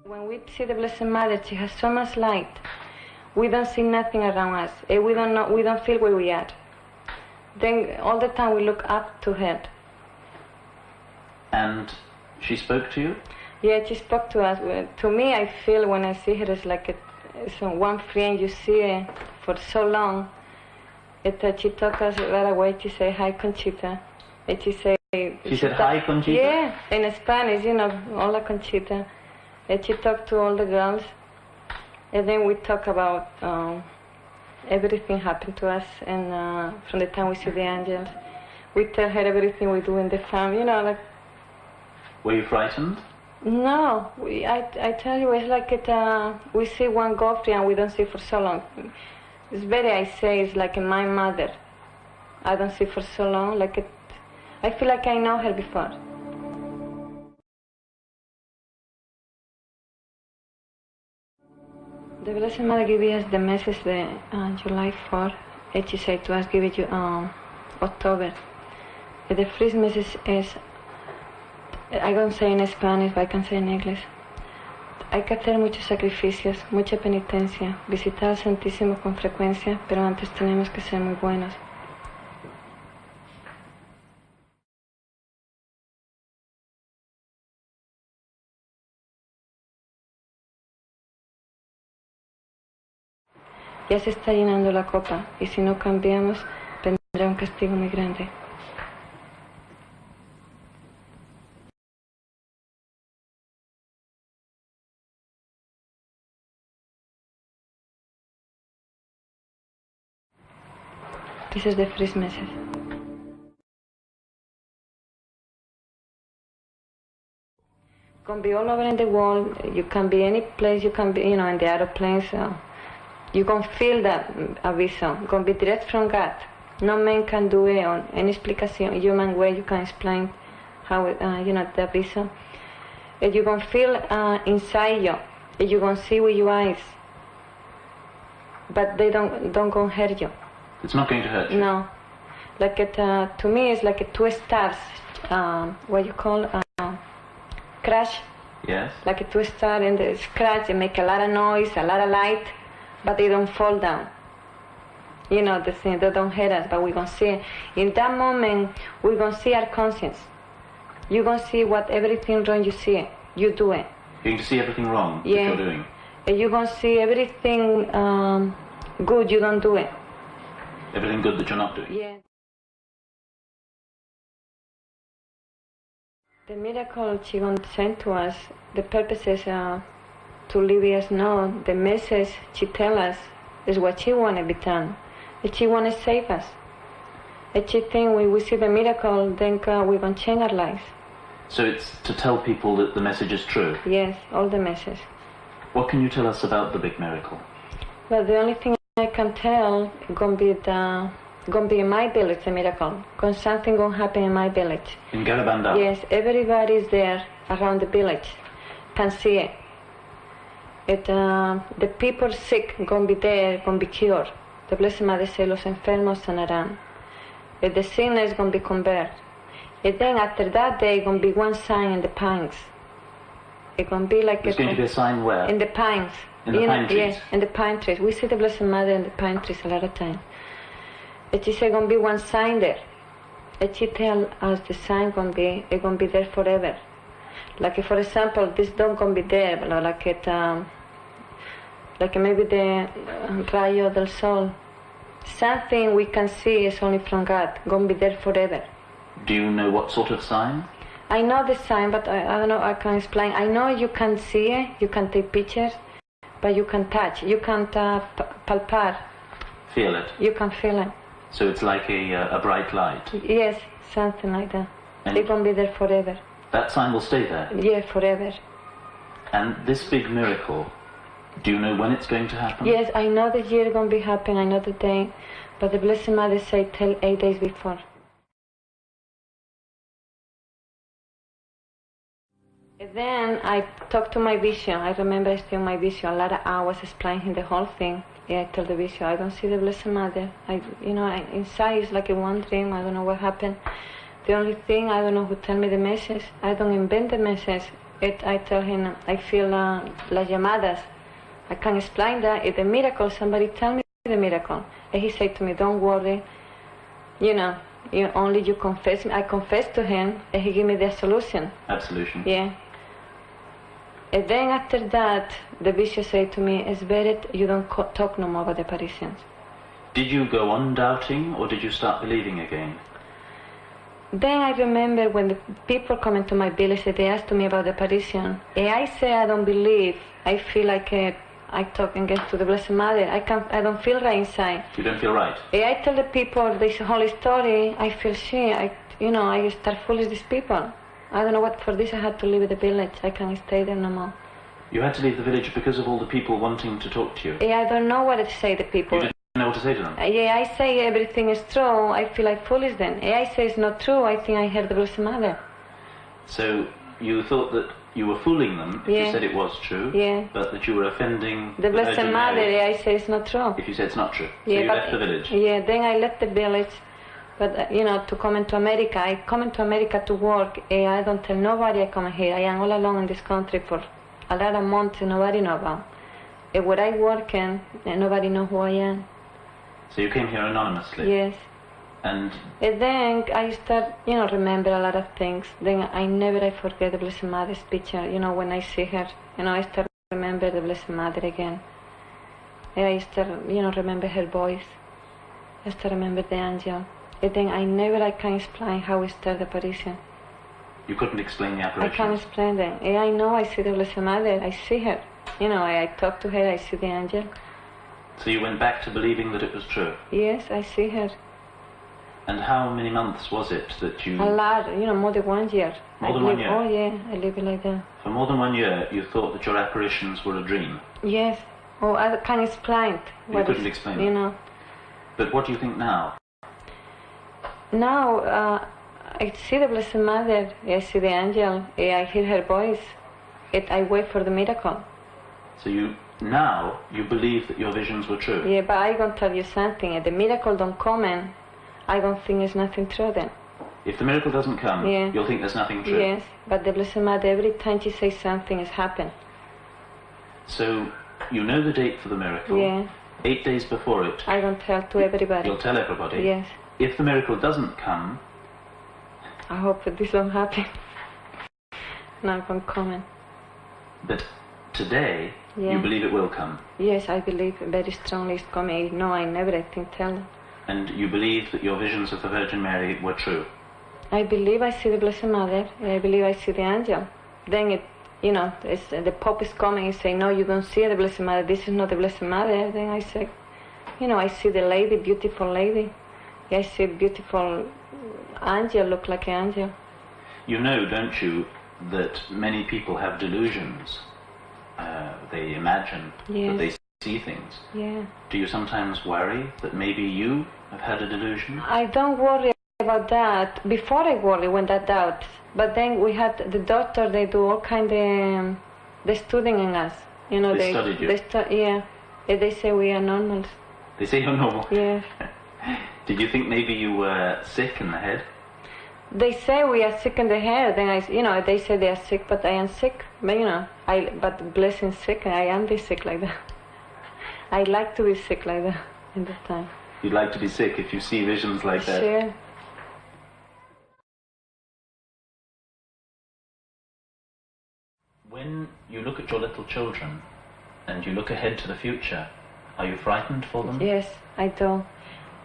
When we see the Blessed Mother, she has so much light. We don't see nothing around us. We don't feel where we are. Then all the time we look up to her. And she spoke to you? Yeah, she spoke to us. To me, I feel when I see her, it's like it's one friend you see for so long. She took us right away. She said, "Hi, Conchita." And she said, "Hi, Conchita." Yeah, in Spanish, hola, Conchita. And she talked to all the girls. And then we talk about everything happened to us, and from the time we see the angels, we tell her everything we do in the farm. Were you frightened? No, I tell you, it's like we see one Godfrey and we don't see for so long. It's better, I say, it's like my mother. I don't see for so long, I feel like I know her before. The Blessed Mother gave us the message July 4th, and she said to us, give it you October. The first message is, I don't say in Spanish, but I can say in English. Hay que hacer muchos sacrificios, mucha penitencia, visitar al Santísimo con frecuencia, pero antes tenemos que ser muy buenos. Ya se está llenando la copa, y si no cambiamos, vendrá un castigo muy grande. This is the first message. You can be all over in the world, you can be any place, you can be, in the aeroplanes. You can feel that aviso. You can be direct from God. No man can do it on any explication, human way you can explain how, the aviso. You can feel inside you. You can see with your eyes. But they don't go hurt you. It's not going to hurt you? No. To me, it's like 2 stars, what you call crash. Yes. Like 2 stars in the scratch, they make a lot of noise, a lot of light, but they don't fall down. The thing, they don't hurt us, but we're going to see. In that moment, we're going to see our conscience. You're going to see what everything wrong you see, you do it. You're going to see everything wrong that you're doing? And you're going to see everything good, you don't do it. Everything good that you're not doing? Yeah. The miracle she going to send to us, the purpose is to let us know the message she tell us is what she want to be done. And she want to save us. And she think when we see the miracle, then we're going to change our lives. So it's to tell people that the message is true? Yes, all the message. What can you tell us about the big miracle? Well, the only thing I can tell going to be in my village, a miracle. Because something going to happen in my village. In Garabandal? Yes, everybody is there around the village. Can see it. The people sick going to be there, going to be cured. The Blessed Mother says, los enfermos sanarán. The sickness going to be converted. And then after that day, going to be one sign in the pines. It's going to be like... There's going to be a sign where? In the pines. In the pine trees? Yes, in the pine trees. We see the Blessed Mother in the pine trees a lot of times. And she said, going to be one sign there. And she tell us the sign going to be there forever. Like, for example, this dog going to be there, like maybe the rayo del sol. Something we can see is only from God, going to be there forever. Do you know what sort of sign? I know the sign, but I don't know, I can explain. I know you can see it, you can take pictures, but you can touch, you can't palpar. Feel it? You can feel it. So it's like a bright light? Yes, something like that. It's going to be there forever. That sign will stay there? Yeah, forever. And this big miracle, do you know when it's going to happen? Yes, I know the year going to be happening, I know the day, but the Blessed Mother said tell 8 days before. And then I talked to my vision. I remember still my vision. A lot of hours explaining the whole thing. Yeah, I told the vision, I don't see the Blessed Mother. Inside it's like a one dream. I don't know what happened. The only thing, I don't know who tell me the message. I don't invent the message. I tell him I feel las llamadas. I can explain that. It's a miracle. Somebody tell me the miracle. And he said to me, don't worry. You know, you confess me. I confess to him, and he gave me the solution. Absolution. Yeah. And then after that, the bishop said to me, it's better you don't talk no more about the apparitions. Did you go on doubting, or did you start believing again? Then I remember when the people come into my village, they asked me about the apparition. And I say I don't believe. I feel like I talk against to the Blessed Mother. I don't feel right inside. You don't feel right? And I tell the people this whole story. I feel shame. I start foolish these people. I don't know what for this I had to leave the village. I can't stay there no more. You had to leave the village because of all the people wanting to talk to you? Yeah, I don't know what to say to people. You didn't know what to say to them? Yeah, I say everything is true. I feel like foolish then. Yeah, I say it's not true. I think I heard the Blessed Mother. So you thought that you were fooling them if you said it was true, but that you were offending the Blessed Virgin Mother. Mary Yeah, I say it's not true. if you said it's not true. So you left the village? Yeah, then I left the village. But, to come into America, I come into America to work. I don't tell nobody I come here. I am all alone in this country for a lot of months and nobody know about. Where I work and nobody know who I am. So you came here anonymously? Yes. And then I start, remember a lot of things. Then I forget the Blessed Mother's picture. When I see her, I start remember the Blessed Mother again. I start, remember her voice. I start remember the angel. And then I can explain how we start the apparition. You couldn't explain the apparition? I can't explain them. And I know I see the Blessed Mother. I see her. I talk to her. I see the angel. So you went back to believing that it was true? Yes, I see her. And how many months was it that you... A lot, more than 1 year. More than 1 year? Oh, yeah, I live like that. For more than 1 year, you thought that your apparitions were a dream? Yes. Oh, I can't explain it. You couldn't explain it? But what do you think now? Now, I see the Blessed Mother, I see the angel, I hear her voice, I wait for the miracle. So now you believe that your visions were true? Yeah, but I gonna tell you something, if the miracle don't come in, I don't think it's nothing true then. If the miracle doesn't come, you'll think there's nothing true? Yes, but the Blessed Mother, every time she says something, has happened. So, you know the date for the miracle? Yeah. 8 days before it? I don't tell to everybody. You'll tell everybody? Yes. If the miracle doesn't come... I hope that this won't happen. Not gonna come. But today, you believe it will come? Yes, I believe very strongly it's coming. No, I never, I think, tell. And you believe that your visions of the Virgin Mary were true? I believe I see the Blessed Mother. I believe I see the angel. Then the Pope is coming and say, no, you don't see the Blessed Mother. This is not the Blessed Mother. Then I say, I see the lady, beautiful lady. I see a beautiful angel, look like an angel. You know, don't you, that many people have delusions? They imagine that they see things. Yeah. Do you sometimes worry that maybe you have had a delusion? I don't worry about that. Before I worry when that doubt. But then we had the doctor, they do all kind of, they studying in us. They studied you? They say we are normal. They say you're normal? Yeah. Did you think maybe you were sick in the head? They say we are sick in the head, and they say they are sick, but I am sick. But but blessing sick, I am be sick like that. I like to be sick like that in that time. You'd like to be sick if you see visions like that? Sure. When you look at your little children and you look ahead to the future, are you frightened for them? Yes, I do.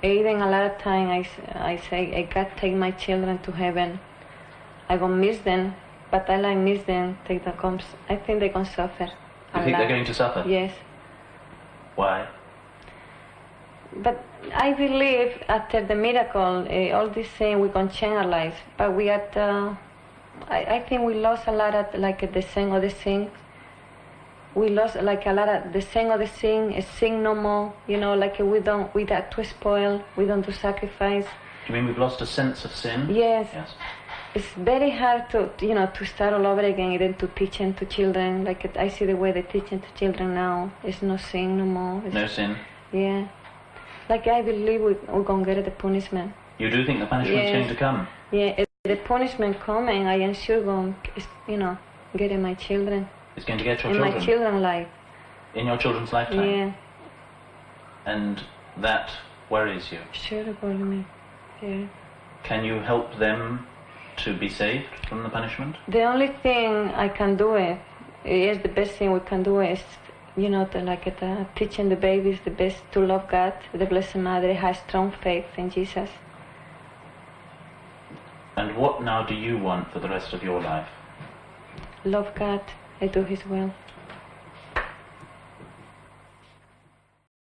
Even a lot of time I say, I got to take my children to heaven. I gonna miss them, but I like miss them. I think they're gonna suffer. You think they're going to suffer? Yes. Why? But I believe after the miracle, all this saying we're gonna change our lives. But we had, I think we lost a lot of the saying of the thing. We lost a lot of the saying of the sing no more. We got to spoil. We don't do sacrifice. You mean we've lost a sense of sin? Yes. It's very hard to start all over again, even to teaching to children. I see the way they're teaching to children now. It's no sin no more. No sin? Yeah. I believe we're going to get the punishment. You do think the punishment's going to come? Yeah, if the punishment coming, I am sure get in my children. It's going to get your in children? In my children's life. In your children's lifetime? Yeah. And that worries you? Sure, it worries me. Yeah. Can you help them to be saved from the punishment? The only thing I can do is the best thing we can do is, you know, teaching the babies the best to love God, the Blessed Mother, has strong faith in Jesus. And what now do you want for the rest of your life? Love God and do His will.